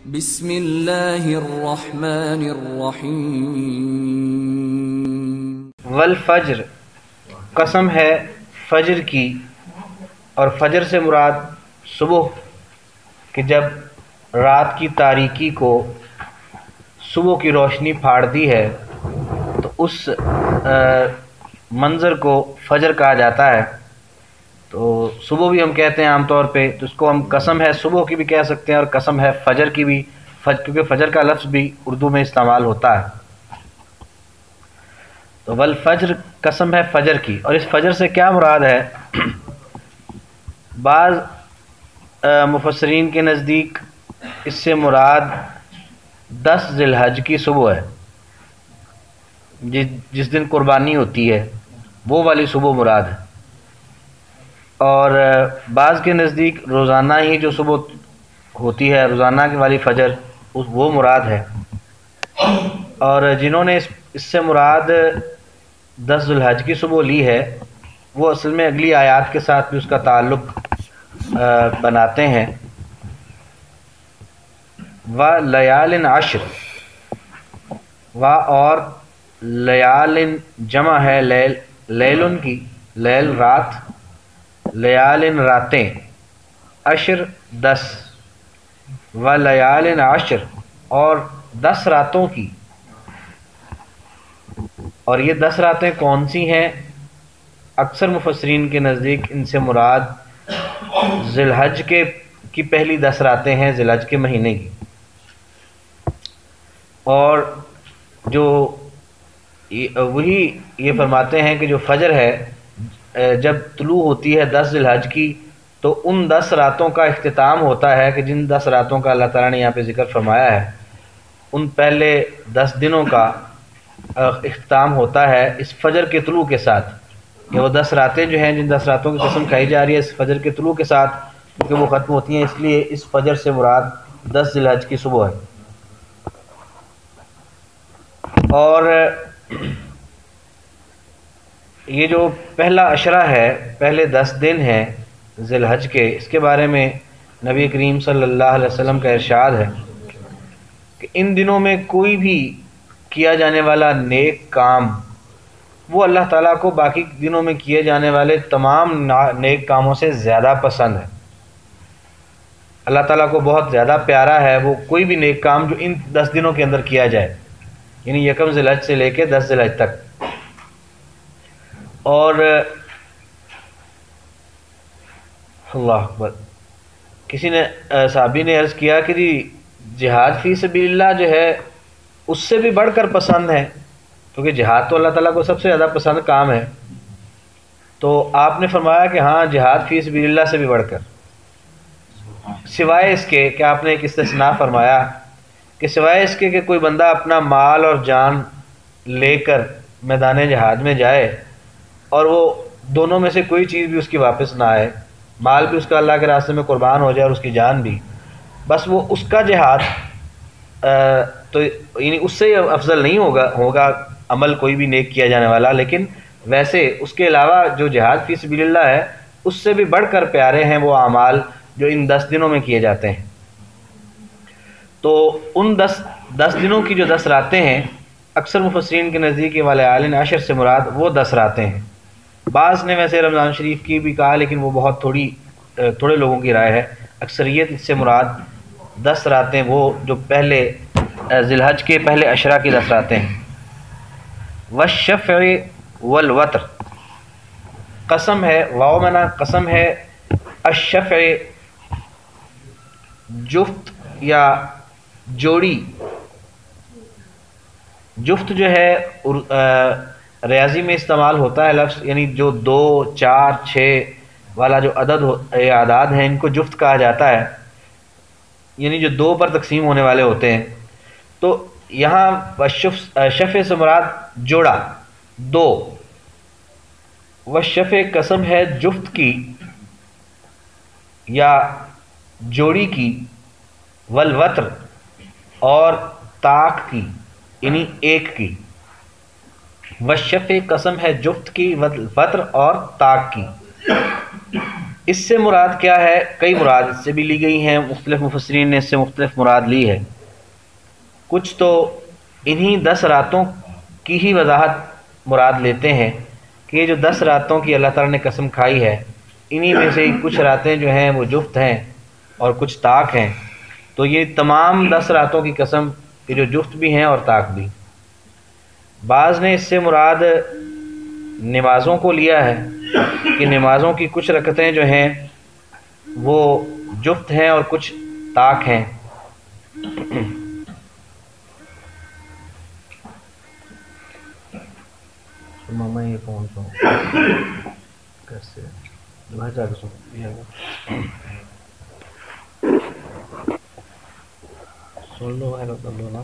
بسم اللہ الرحمن الرحیم۔ والفجر، قسم ہے فجر کی، اور فجر سے مراد صبح، کہ جب رات کی تاریکی کو صبح کی روشنی پھاڑ دی ہے تو اس منظر کو فجر کہا جاتا ہے۔ تو صبح بھی ہم کہتے ہیں عام طور پہ، تو اس کو ہم قسم ہے صبح کی بھی کہہ سکتے ہیں اور قسم ہے فجر کی بھی، کیونکہ فجر کا لفظ بھی اردو میں استعمال ہوتا ہے۔ تو والفجر، قسم ہے فجر کی، اور اس فجر سے کیا مراد ہے؟ بعض مفسرین کے نزدیک اس سے مراد 10 ذی الحج کی صبح ہے، جس دن قربانی ہوتی ہے وہ والی صبح مراد ہے، اور بعض کے نزدیک روزانہ ہی جو صبح ہوتی ہے، روزانہ کی والی فجر، وہ مراد ہے۔ اور جنہوں نے اس سے مراد 10 ذی الحج کی صبح لی ہے، وہ اصل میں اگلی آیات کے ساتھ بھی اس کا تعلق بناتے ہیں۔ وَلَيَالٍ عَشْرٍ، و اور لیال جمع ہے لیلن کی، لیل رات، لیال راتیں، عشر 10، وَلَيَالٍ عَشْرٍ اور 10 راتوں کی۔ اور یہ 10 راتیں کون سی ہیں؟ اکثر مفسرین کے نزدیک ان سے مراد ذی الحج کی پہلی 10 راتیں ہیں، ذی الحج کے مہینے کی۔ اور جو وہی یہ فرماتے ہیں کہ جو فجر ہے جب طلوع ہوتی ہے 10 ذی الحج کی، تو ان 10 راتوں کا اختتام ہوتا ہے، کہ جن 10 راتوں کا اللہ تعالیٰ نے یہاں پہ ذکر فرمایا ہے، ان پہلے 10 دنوں کا اختتام ہوتا ہے اس فجر کے طلوع کے ساتھ، کہ وہ 10 راتیں جو ہیں، جن 10 راتوں کی قسم کھائی جا رہی ہے اس فجر کے طلوع کے ساتھ، کیونکہ وہ ختم ہوتی ہیں، اس لیے اس فجر سے مراد 10 ذی الحج کی صبح ہے۔ اور یہ جو پہلا عشرہ ہے، پہلے 10 دن ہیں ذی الحج کے، اس کے بارے میں نبی کریم صلی اللہ علیہ وسلم کا ارشاد ہے کہ ان دنوں میں کوئی بھی کیا جانے والا نیک کام وہ اللہ تعالیٰ کو باقی دنوں میں کیے جانے والے تمام نیک کاموں سے زیادہ پسند ہے۔ اللہ تعالیٰ کو بہت زیادہ پیارا ہے وہ کوئی بھی نیک کام جو ان 10 دنوں کے اندر کیا جائے، یعنی 1 ذی الحج سے لے کے 10 ذی الحج تک۔ اور اللہ اکبر، کسی نے صحابی نے عرض کیا کہ جی جہاد فی سبیل اللہ جو ہے اس سے بھی بڑھ کر پسند ہے، کیونکہ جہاد تو اللہ تعالیٰ کو سب سے زیادہ پسند کام ہے۔ تو آپ نے فرمایا کہ ہاں، جہاد فی سبیل اللہ سے بھی بڑھ کر، سوائے اس کے کہ آپ نے ایک استثناء فرمایا کہ سوائے اس کے کہ کوئی بندہ اپنا مال اور جان لے کر میدان جہاد میں جائے اور وہ دونوں میں سے کوئی چیز بھی اس کی واپس نہ آئے، مال بھی اس کا اللہ کے راستے میں قربان ہو جائے اور اس کی جان بھی، بس وہ اس کا جہاد تو یعنی اس سے افضل نہیں ہوگا عمل کوئی بھی نیک کیا جانے والا، لیکن ویسے اس کے علاوہ جو جہاد فی سبیل اللہ ہے اس سے بھی بڑھ کر پیارے ہیں وہ اعمال جو ان 10 دنوں میں کیے جاتے ہیں۔ تو ان 10 دنوں کی جو 10 راتیں ہیں، اکثر مفسرین کے نزدیک ولیال عشر سے مراد وہ 10 راتیں ہیں۔ بعض نے ویسے رمضان شریف کی بھی کہا، لیکن وہ بہت تھوڑے لوگوں کی رائے ہے۔ اکثریت اس سے مراد 10 راتیں وہ جو پہلے ذی الحج کے پہلے عشرہ کی 10 راتیں ہیں۔ والشفع والوتر، قسم ہے، واو منا قسم ہے، الشفع جفت یا جوڑی، جفت جو ہے ریاضی میں استعمال ہوتا ہے لفظ، یعنی جو 2 4 6 والا جو اعداد ہیں ان کو جفت کہا جاتا ہے، یعنی جو 2 پر تقسیم ہونے والے ہوتے ہیں۔ تو یہاں شفع سے مراد جوڑا 2، والشفع قسم ہے جفت کی یا جوڑی کی، والوتر اور طاق کی، یعنی 1 کی۔ والشفع قسم ہے جفت کی، والوتر اور طاق کی۔ اس سے مراد کیا ہے؟ کئی مراد اس سے بھی لی گئی ہیں، مختلف مفسرین نے اس سے مختلف مراد لی ہے۔ کچھ تو انہی 10 راتوں کی ہی وضاحت مراد لیتے ہیں کہ یہ جو 10 راتوں کی اللہ تعالیٰ نے قسم کھائی ہے، انہی میں سے کچھ راتیں جو ہیں وہ جفت ہیں اور کچھ طاق ہیں، تو یہ تمام 10 راتوں کی قسم یہ جو جفت بھی ہیں اور طاق بھی۔ بعض نے اس سے مراد نمازوں کو لیا ہے کہ نمازوں کی کچھ رکعتیں جو ہیں وہ جفت ہیں اور کچھ طاق ہیں۔ ماما یہ فون سو کیسے باہر جا کے سن لو ہے کر لو نا۔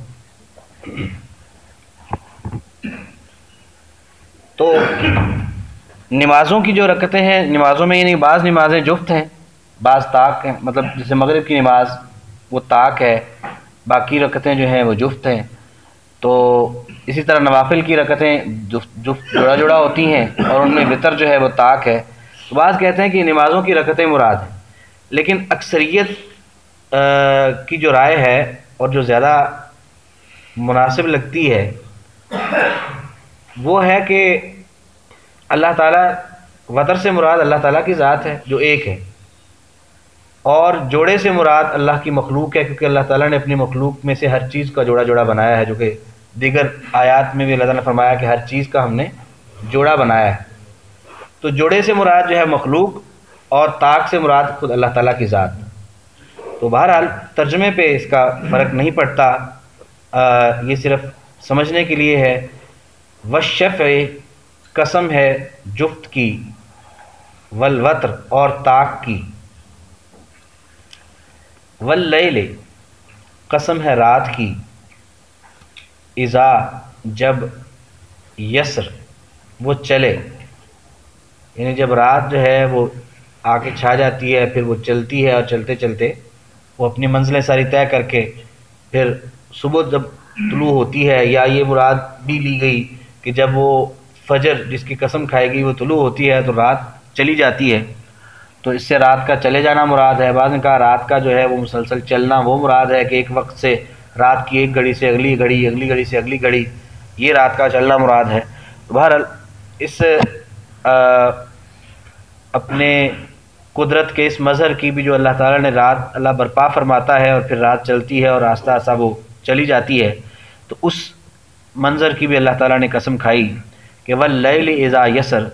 تو نمازوں کی جو رکعتیں ہیں، نمازوں میں یعنی بعض نمازیں جفت ہیں، بعض طاق ہیں، مطلب جیسے مغرب کی نماز وہ طاق ہے، باقی رکعتیں جو ہیں وہ جفت ہیں۔ تو اسی طرح نوافل کی رکعتیں جفت جوڑا جوڑا ہوتی ہیں اور ان میں وتر جو ہے وہ طاق ہے۔ تو بعض کہتے ہیں کہ نمازوں کی رکعتیں مراد ہیں، لیکن اکثریت کی جو رائے ہے اور جو زیادہ مناسب لگتی ہے وہ ہے کہ اللہ تعالیٰ وتر سے مراد اللہ تعالیٰ کی ذات ہے جو ایک ہے، اور جوڑے سے مراد اللہ کی مخلوق ہے، کیونکہ اللہ تعالیٰ نے اپنی مخلوق میں سے ہر چیز کا جوڑا جوڑا بنایا ہے، جو کہ دیگر آیات میں بھی اللہ تعالیٰ نے فرمایا کہ ہر چیز کا ہم نے جوڑا بنایا ہے۔ تو جوڑے سے مراد جو ہے مخلوق اور طاق سے مراد خود اللہ تعالیٰ کی ذات۔ تو بہرحال ترجمے پہ اس کا فرق نہیں پڑتا، یہ صرف سمجھنے کے لیے ہے۔ والشفع قسم ہے جفت کی، والوتر اور طاق کی، واللیل قسم ہے رات کی، اذا جب، یسر وہ چلے، یعنی جب رات جو ہے وہ آ کے چھا جاتی ہے، پھر وہ چلتی ہے اور چلتے چلتے وہ اپنی منزلیں ساری طے کر کے پھر صبح جب طلوع ہوتی ہے، یا یہ مراد بھی لی گئی کہ جب وہ فجر جس کی قسم کھائے گی وہ طلوع ہوتی ہے تو رات چلی جاتی ہے، تو اس سے رات کا چلے جانا مراد ہے۔ بعض نے کہا رات کا جو ہے وہ مسلسل چلنا وہ مراد ہے کہ ایک وقت سے رات کی ایک گھڑی سے اگلی گھڑی، اگلی گھڑی سے اگلی گھڑی، یہ رات کا چلنا مراد ہے۔ تو بہرحال اس اپنے قدرت کے اس مظہر کی بھی جو اللہ تعالیٰ نے رات اللہ برپا فرماتا ہے اور پھر رات چلتی ہے اور آہستہ آہستہ وہ چلی جاتی ہے، تو اس منظر کی بھی اللہ تعالیٰ نے قسم کھائی کہ واللیل اذا یسر،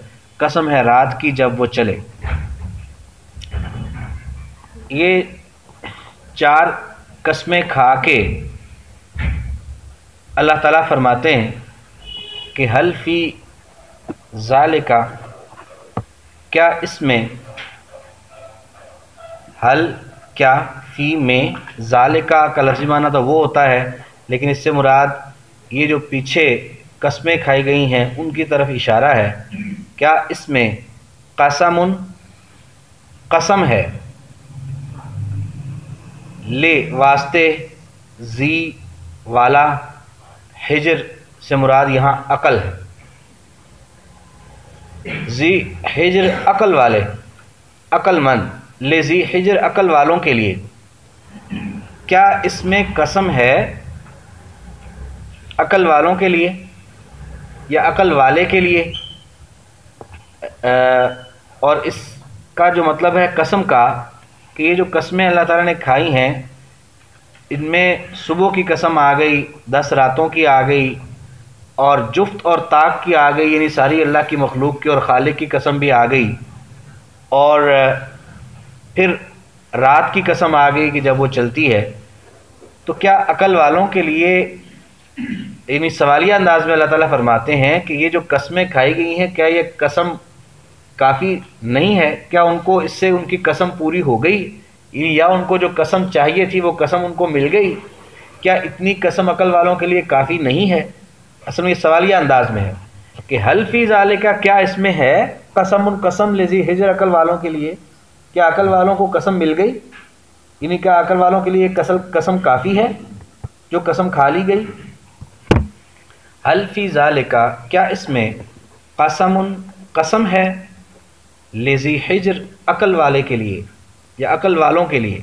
قسم ہے رات کی جب وہ چلے۔ یہ 4 قسمیں کھا کے اللہ تعالیٰ فرماتے ہیں کہ حل فی ذالک، کیا اس میں، حل کیا، فی میں، ذالک کا لفظی معنی تو وہ ہوتا ہے، لیکن اس سے مراد یہ جو پیچھے قسمیں کھائی گئی ہیں ان کی طرف اشارہ ہے۔ کیا اس میں قسم، قسم ہے، لے واسطے، زی والا، حجر سے مراد یہاں عقل ہے، زی حجر عقل والے، عقل مند، لے زی حجر عقل والوں کے لیے۔ کیا اس میں قسم ہے عقل والوں کے لیے یا عقل والے کے لیے؟ اور اس کا جو مطلب ہے قسم کا کہ یہ جو قسمیں اللہ تعالیٰ نے کھائی ہیں ان میں صبح کی قسم آ گئی، 10 راتوں کی آ گئی، اور جفت اور طاق کی آ گئی، یعنی ساری اللہ کی مخلوق کی اور خالق کی قسم بھی آ گئی، اور پھر رات کی قسم آ گئی کہ جب وہ چلتی ہے۔ تو کیا عقل والوں کے لیے، یعنی سوالیہ انداز میں اللہ تعالیٰ فرماتے ہیں کہ یہ جو قسمیں کھائی گئی ہیں کیا یہ قسم کافی نہیں ہے؟ کیا ان کو اس سے ان کی قسم پوری ہو گئی، یا ان کو جو قسم چاہیے تھی وہ قسم ان کو مل گئی؟ کیا اتنی قسم عقل والوں کے لیے کافی نہیں ہے؟ اصل میں یہ سوالیہ انداز میں ہے کہ حل فی ذالک، کیا اس میں ہے قسم لذی حجر عقل والوں کے لیے، کیا عقل والوں کو قسم مل گئی، یعنی کیا عقل والوں کے لیے قسم کافی ہے جو قسم کھا لی گئی؟ حل فی ذالک، کیا اس میں قسم ہے، لذی حجر عقل والے کے لیے یا عقل والوں کے لیے۔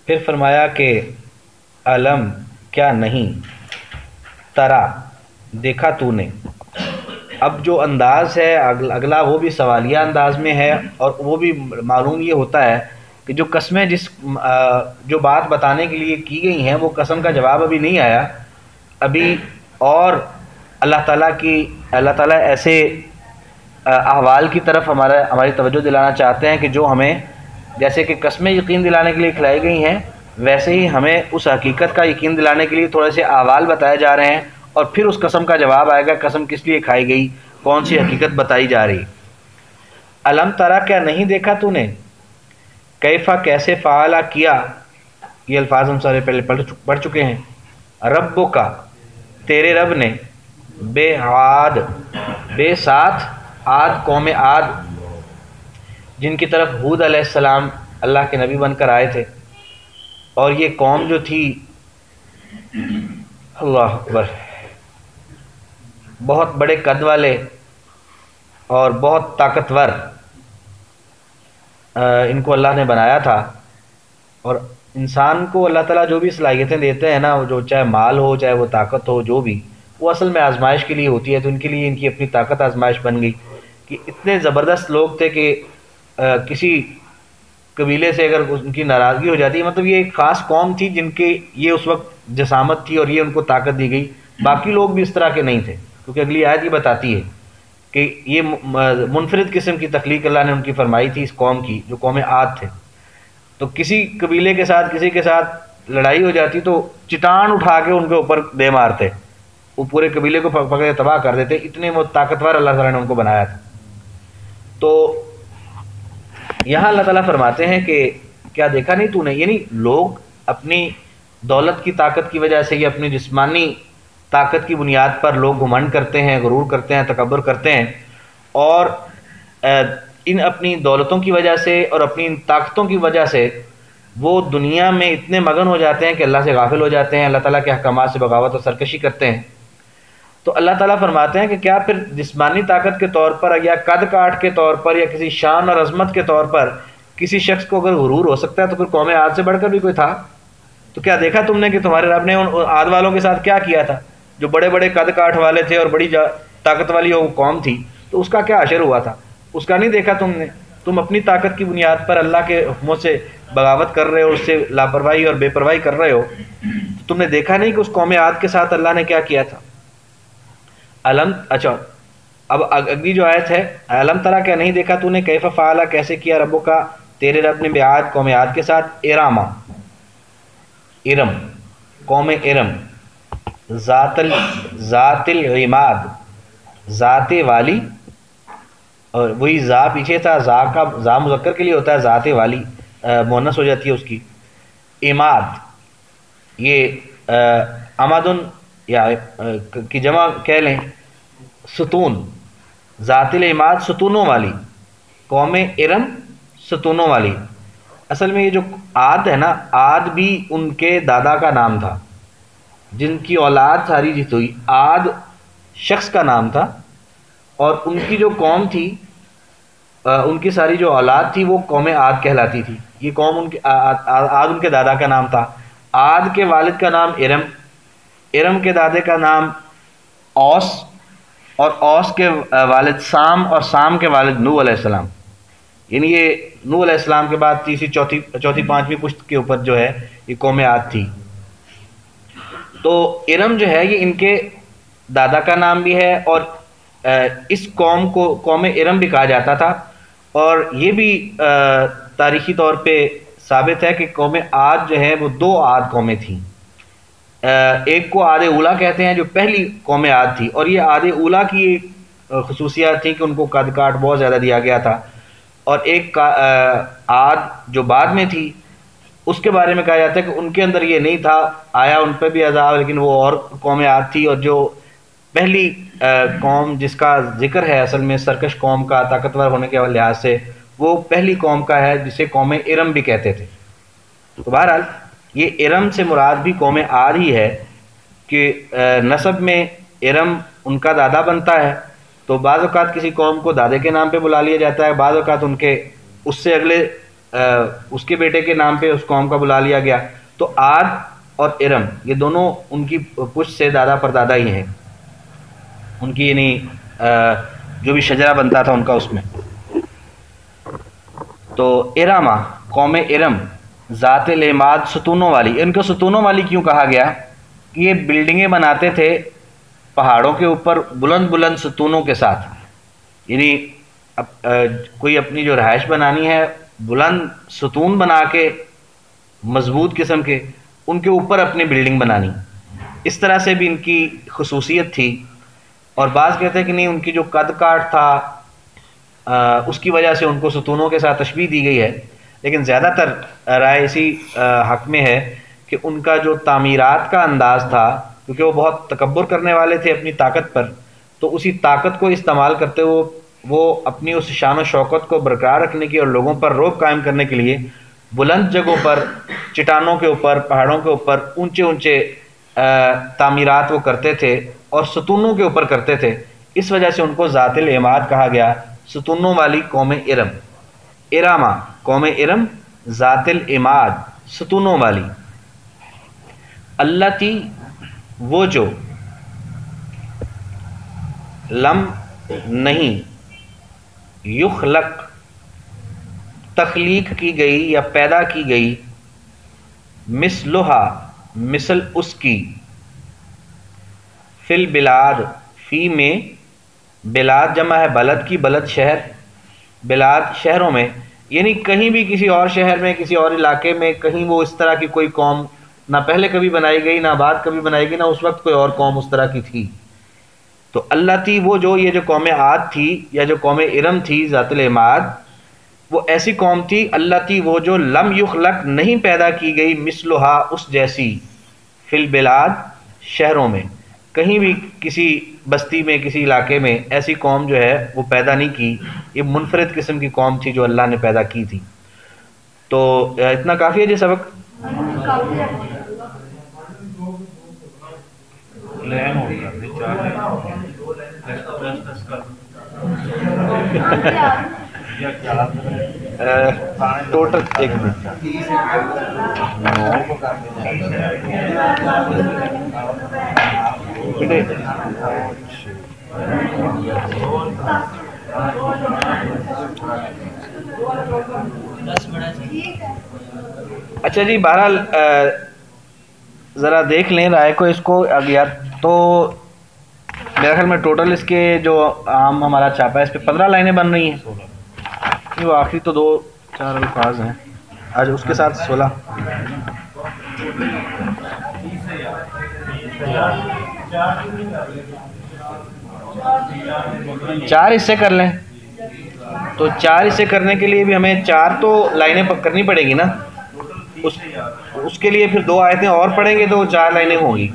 پھر فرمایا کہ علم کیا نہیں، ترا دیکھا تو نے۔ اب جو انداز ہے اگلا وہ بھی سوالیہ انداز میں ہے، اور وہ بھی معلوم یہ ہوتا ہے کہ جو قسمیں جو بات بتانے کے لیے کی گئی ہیں وہ قسم کا جواب ابھی نہیں آیا ابھی، اور اللہ تعالیٰ ایسے احوال کی طرف ہماری توجہ دلانا چاہتے ہیں کہ جو ہمیں جیسے کہ قسمیں یقین دلانے کے لیے کھلائی گئی ہیں، ویسے ہی ہمیں اس حقیقت کا یقین دلانے کے لیے تھوڑے سے احوال بتائے جا رہے ہیں، اور پھر اس قسم کا جواب آئے گا، قسم کس لیے کھائی گئی، کون سی حقیقت بتائی جا رہی۔ علم ترا کیا نہیں دیکھا تو نے، کیفا کیسے فعلا کیا، یہ الفاظ ہم سارے پہلے پڑھ چکے ہیں۔ ربو کا تیرے رب نے، بے عاد بے ساتھ عاد قوم عاد، جن کی طرف ہود علیہ السلام اللہ کے نبی بن کر آئے تھے، اور یہ قوم جو تھی اللہ اکبر بہت بڑے قد والے اور بہت طاقتور ان کو اللہ نے بنایا تھا۔ اور انسان کو اللہ تعالیٰ جو بھی صلاحیتیں دیتے ہیں نا، جو چاہے مال ہو چاہے وہ طاقت ہو، جو بھی وہ اصل میں آزمائش کے لیے ہوتی ہے، تو ان کے لیے ان کی اپنی طاقت آزمائش بن گئی کہ اتنے زبردست لوگ تھے کہ کسی قبیلے سے اگر ان کی ناراضگی ہو جاتی ہے، مطلب یہ ایک خاص قوم تھی جن کے یہ اس وقت جسامت تھی اور یہ ان کو طاقت دی گئی، باقی لوگ بھی اس طرح کے نہیں تھے، کیونکہ اگلی آیت یہ بتاتی ہے کہ یہ منفرد قسم کی تخلیق اللہ نے ان کی فرمائی تھی اس قوم کی، جو قوم عاد تھے۔ تو کسی قبیلے کے ساتھ کسی کے ساتھ لڑائی ہو جاتی تو چٹان اٹھا کے ان کے اوپر دے مارتے، وہ پورے قبیلے کو پکڑ تباہ کر دیتے، اتنے وہ طاقتور اللہ تعالیٰ نے ان کو بنایا تھا۔ تو یہاں اللہ تعالیٰ فرماتے ہیں کہ کیا دیکھا نہیں تو نے، یعنی لوگ اپنی دولت کی طاقت کی وجہ سے یا اپنی جسمانی طاقت کی بنیاد پر لوگ گھمنڈ کرتے ہیں، غرور کرتے ہیں، تکبر کرتے ہیں، اور ان اپنی دولتوں کی وجہ سے اور اپنی ان طاقتوں کی وجہ سے وہ دنیا میں اتنے مگن ہو جاتے ہیں کہ اللہ سے غافل ہو جاتے ہیں، اللہ تعالیٰ کے احکامات سے بغاوت اور سرکشی کرتے ہیں۔ تو اللہ تعالیٰ فرماتے ہیں کہ کیا پھر جسمانی طاقت کے طور پر یا قد کاٹ کے طور پر یا کسی شان اور عظمت کے طور پر کسی شخص کو اگر غرور ہو سکتا ہے تو پھر قوم عاد سے بڑھ کر بھی کوئی تھا؟ تو کیا دیکھا تم نے کہ تمہارے رب نے ان عاد والوں کے ساتھ کیا کیا تھا، جو بڑے بڑے قد کاٹ والے تھے اور بڑی طاقت والی وہ قوم تھی، تو اس کا کیا حشر ہوا تھا؟ اس کا نہیں دیکھا تم نے؟ تم اپنی طاقت کی بنیاد پر اللہ کے حکموں سے بغاوت کر رہے ہو، اس سے لاپرواہی اور بے پرواہی کر رہے ہو، تم نے دیکھا نہیں کہ اس قوم عاد کے ساتھ اللہ نے کیا کیا تھا؟ اچھا اب اگلی جو آیت ہے، علم ترا کیا نہیں دیکھا تو نے، کیف فعلا کیسے کیا ربو کا تیرے رب نے بعاد قوم عاد کے ساتھ، ارم قوم ارم، ذات العماد ذات والی، اور وہی ذا پیچھے تھا، ذا مذکر کے لیے ہوتا ہے، ذات والی مؤنث ہو جاتی ہے اس کی، عماد یہ عمدن یا کی جمع کہہ لیں ستون، ذات العماد ستونوں والی، قوم ارم ستونوں والی۔ اصل میں یہ جو عاد ہے نا، عاد بھی ان کے دادا کا نام تھا، جن کی اولاد ساری جیت ہوئی، عاد شخص کا نام تھا، اور ان کی جو قوم تھی ان کی ساری جو اولاد تھی وہ قوم عاد کہلاتی تھی۔ یہ قوم عاد ان کے دادا کا نام تھا۔ عاد کے والد کا نام ارم، ارم کے دادے کا نام اوس، اور اوس کے والد سام، اور سام کے والد نوح علیہ السلام۔ یعنی یہ نوح علیہ السلام کے بعد تیسری چوتھی پانچویں پشت کے اوپر جو ہے یہ قوم عاد تھی۔ تو ارم جو ہے یہ ان کے دادا کا نام بھی ہے، اور اس قوم کو قوم ارم بھی کہا جاتا تھا، اور یہ بھی تاریخی طور پہ ثابت ہے کہ قوم عاد جو ہے وہ دو عاد قومیں تھیں۔ ایک کو عاد اولا کہتے ہیں جو پہلی قوم عاد تھی، اور یہ عاد اولا کی خصوصیات تھی کہ ان کو قد کاٹ بہت زیادہ دیا گیا تھا، اور ایک عاد جو بعد میں تھی اس کے بارے میں کہا جاتا ہے کہ ان کے اندر یہ نہیں تھا، آیا ان پہ بھی عذاب، لیکن وہ اور قوم عاد تھی، اور جو پہلی قوم جس کا ذکر ہے اصل میں سرکش قوم کا طاقتور ہونے کے لحاظ سے، وہ پہلی قوم کا ہے جسے قوم ارم بھی کہتے تھے۔ تو بہرحال یہ ارم سے مراد بھی قوم عاد ہی ہے کہ نسب میں ارم ان کا دادا بنتا ہے، تو بعض اوقات کسی قوم کو دادے کے نام پہ بلا لیا جاتا ہے، بعض اوقات ان کے اس سے اگلے اس کے بیٹے کے نام پہ اس قوم کا بلا لیا گیا۔ تو عاد اور ارم یہ دونوں ان کی پشت سے دادا پر دادا ہی ہیں، ان کی یعنی جو بھی شجرہ بنتا تھا ان کا اس میں۔ تو ارما قوم ارم ذات العماد ستونوں والی، ان کو ستونوں والی کیوں کہا گیا؟ کہ یہ بلڈنگیں بناتے تھے پہاڑوں کے اوپر بلند بلند ستونوں کے ساتھ، یعنی کوئی اپنی جو رہائش بنانی ہے بلند ستون بنا کے مضبوط قسم کے، ان کے اوپر اپنی بلڈنگ بنانی، اس طرح سے بھی ان کی خصوصیت تھی۔ اور بعض کہتے ہیں کہ نہیں، ان کی جو قد کاٹ تھا اس کی وجہ سے ان کو ستونوں کے ساتھ تشبیہ دی گئی ہے، لیکن زیادہ تر رائے اسی حق میں ہے کہ ان کا جو تعمیرات کا انداز تھا، کیونکہ وہ بہت تکبر کرنے والے تھے اپنی طاقت پر، تو اسی طاقت کو استعمال کرتے ہوئے وہ اپنی اس شان و شوکت کو برقرار رکھنے کی اور لوگوں پر رعب قائم کرنے کے لیے بلند جگہوں پر، چٹانوں کے اوپر، پہاڑوں کے اوپر اونچے اونچے تعمیرات وہ کرتے تھے اور ستونوں کے اوپر کرتے تھے، اس وجہ سے ان کو ذات العماد کہا گیا، ستونوں والی قوم ارم۔ ارما قوم ارم ذات العماد ستونوں والی، اللتی وہ جو لم نہیں یخلق تخلیق کی گئی یا پیدا کی گئی، مثلہا مثل اس کی، فی البلاد فی میں، بلاد جمع ہے بلد کی، بلد شہر، بلاد شہروں میں، یعنی کہیں بھی کسی اور شہر میں، کسی اور علاقے میں کہیں وہ اس طرح کی کوئی قوم نہ پہلے کبھی بنائی گئی، نہ بعد کبھی بنائی گئی، نہ اس وقت کوئی اور قوم اس طرح کی تھی۔ تو اللہ تھی وہ جو، یہ جو قوم عاد تھی یا جو قوم ارم تھی ذات العماد، وہ ایسی قوم تھی، اللہ تھی وہ جو لم یخلق نہیں پیدا کی گئی، مثلہا اس جیسی، فی البلاد شہروں میں، کہیں بھی کسی بستی میں کسی علاقے میں ایسی قوم جو ہے وہ پیدا نہیں کی، یہ منفرد قسم کی قوم تھی جو اللہ نے پیدا کی تھی۔ تو اتنا کافی ہے جی سبق؟ ٹوٹل ایک منٹ، اچھا جی، بہرحال ذرا دیکھ لیں رائے کو اس کو یا تو میرے خیال میں ٹوٹل اس کے جو عام ہمارا چھاپا ہے اس پہ 15 لائنیں بن رہی ہیں، وہ آخری تو 2-4 الفاظ ہیں، آج اس کے ساتھ 16۔ چار حصے کر لیں، تو 4 حصے کرنے کے لیے بھی ہمیں 4 تو لائنیں کرنی پڑے گی نا، اس کے لیے پھر 2 آیتیں اور پڑھیں گے تو 4 لائنیں ہوں گی۔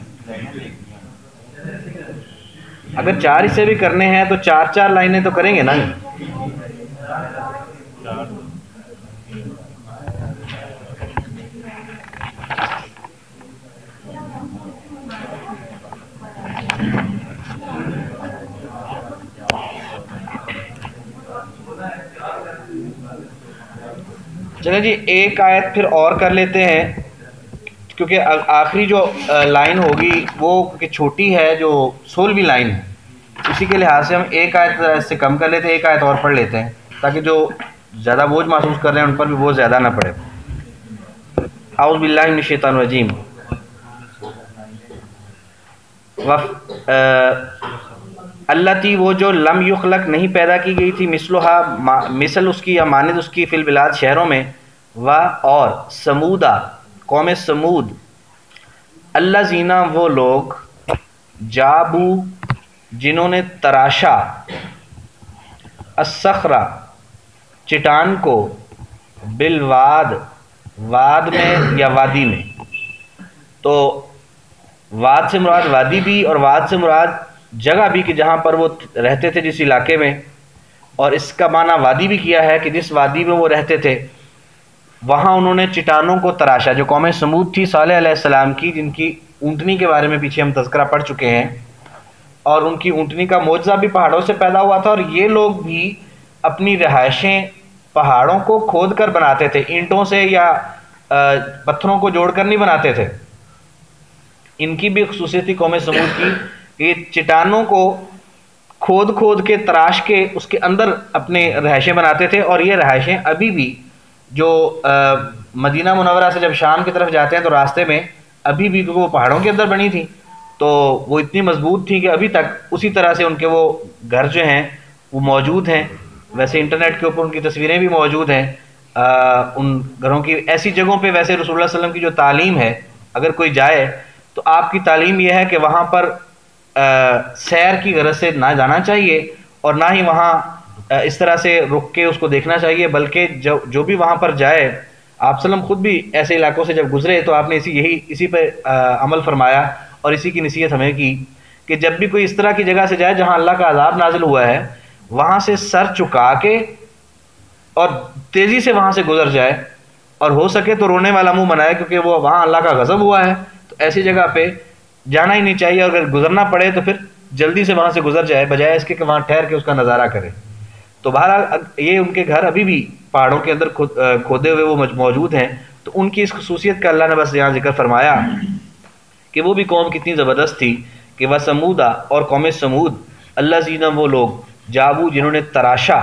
اگر 4 حصے بھی کرنے ہیں تو 4 لائنیں تو کریں گے نا۔ چلیں جی، ایک آیت پھر اور کر لیتے ہیں، کیونکہ آخری جو لائن ہوگی وہ کہ چھوٹی ہے، جو 16ویں لائن ہے، اسی کے لحاظ سے ہم ایک آیت اس سے کم کر لیتے ہیں، ایک آیت اور پڑھ لیتے ہیں تاکہ جو زیادہ بوجھ محسوس کر رہے ہیں ان پر بھی بوجھ زیادہ نہ پڑے۔ اعوذ باللہ من الشیطان الرجیم۔ اللتی وہ جو لم یخلق نہیں پیدا کی گئی تھی، مثلہا مثل اس کی یا مانند اس کی، فی البلاد شہروں میں، و اور سمودا قوم سمود، اللہ زینہ وہ لوگ، جابو جنہوں نے تراشا، الصخرہ چٹان کو، بالواد واد میں یا وادی میں۔ تو واد سے مراد وادی بھی، اور واد سے مراد جگہ بھی کہ جہاں پر وہ رہتے تھے جس علاقے میں، اور اس کا معنی وادی بھی کیا ہے کہ جس وادی میں وہ رہتے تھے وہاں انہوں نے چٹانوں کو تراشا، جو قوم سمود تھی صالح علیہ السلام کی، جن کی اونٹنی کے بارے میں پیچھے ہم تذکرہ پڑھ چکے ہیں۔ اور ان کی اونٹنی کا معجزہ بھی پہاڑوں سے پیدا ہوا تھا، اور یہ لوگ بھی اپنی رہائشیں پہاڑوں کو کھود کر بناتے تھے، اینٹوں سے یا پتھروں کو جوڑ کر نہیں بناتے تھے۔ ان کی بھی خصوصیت تھی قوم سمود کی کہ یہ چٹانوں کو کھود کھود کے تراش کے اس کے اندر اپنے رہائشیں بناتے تھے، اور یہ رہائشیں ابھی بھی جو مدینہ منورہ سے جب شام کی طرف جاتے ہیں تو راستے میں ابھی بھی وہ پہاڑوں کے اندر بنی تھی، تو وہ اتنی مضبوط تھی کہ ابھی تک اسی طرح سے ان کے وہ گھر جو ہیں وہ موجود ہیں۔ ویسے انٹرنیٹ کے اوپر ان کی تصویریں بھی موجود ہیں ان گھروں کی۔ ایسی جگہوں پہ ویسے رسول اللہ صلی اللہ علیہ وسلم کی جو تعلیم ہے، اگر کوئی جائے تو آپ کی تعلیم یہ ہے کہ وہاں پر سیر کی غرض سے نہ جانا چاہیے، اور نہ ہی وہاں اس طرح سے رک کے اس کو دیکھنا چاہیے، بلکہ جو بھی وہاں پر جائے، آپ صلی اللہ علیہ وسلم خود بھی ایسے علاقوں سے جب گزرے تو آپ نے اسی پہ عمل فرمایا اور اسی کی نصیحت ہمیں کی کہ جب بھی کوئی اس طرح کی جگہ سے جائے جہاں اللہ کا عذاب نازل ہوا ہے، وہاں سے سر چکا کے اور تیزی سے وہاں سے گزر جائے، اور ہو سکے تو رونے والا منہ بنائے، کیونکہ وہ وہاں اللہ کا غضب ہوا ہے، تو ایسی جگہ پہ جانا ہی نہیں چاہیے، اور اگر گزرنا پڑے تو پھر جلدی سے وہاں سے گزر جائے، بجائے اس کے کہ وہاں ٹھہر کے اس کا نظارہ کرے۔ تو بہرحال یہ ان کے گھر ابھی بھی پہاڑوں کے اندر کھودے ہوئے وہ موجود ہیں، تو ان کی اس خصوصیت کا اللہ نے بس یہاں ذکر فرمایا کہ وہ بھی قوم کتنی زبردست تھی کہ وہ سمودا، اور قوم سمود، اللہ زینہ وہ لوگ، جابو جنہوں نے تراشا،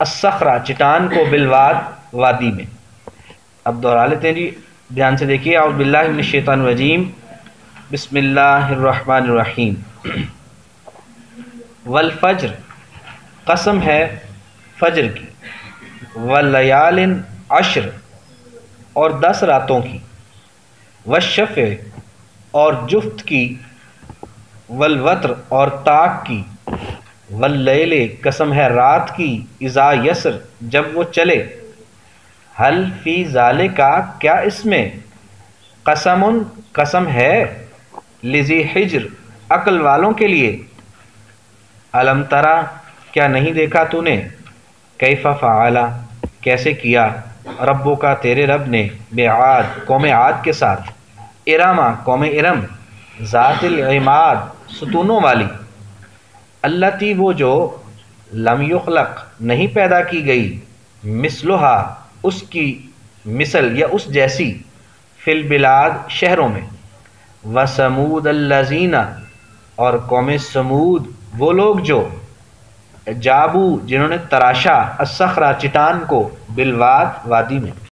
الصخرہ چٹان کو، بالواد وادی میں۔ اب دوہرا لیتے ہیں جی، دھیان سے دیکھیے۔ اعوذ باللہ من الشیطان الرجیم، بسم اللہ الرحمن الرحیم۔ والفجر، قسم ہے فجر کی، واللیال عشر، اور 10 راتوں کی، والشفع، اور جفت کی، والوتر، اور طاق کی، واللیل، قسم ہے رات کی، اذا یسر، جب وہ چلے، حل فی ذالک، کیا اس میں، قسم، قسم ہے، لذی حجر، عقل والوں کے لیے، الم ترا، کیا نہیں دیکھا تو نے، کیف فعل، کیسے کیا، ربو کا، تیرے رب نے، بعاد، قوم عاد کے ساتھ، ارما، قوم ارم، ذات العماد، ستونوں والی، التی، وہ جو، لم یخلق، نہیں پیدا کی گئی، مثلہا، اس کی مثل یا اس جیسی، فی البلاد، شہروں میں، وثمود الذین، اور قوم سمود وہ لوگ جو، جابو جنہوں نے تراشا، الصخرہ چٹان کو، بالواد وادی میں۔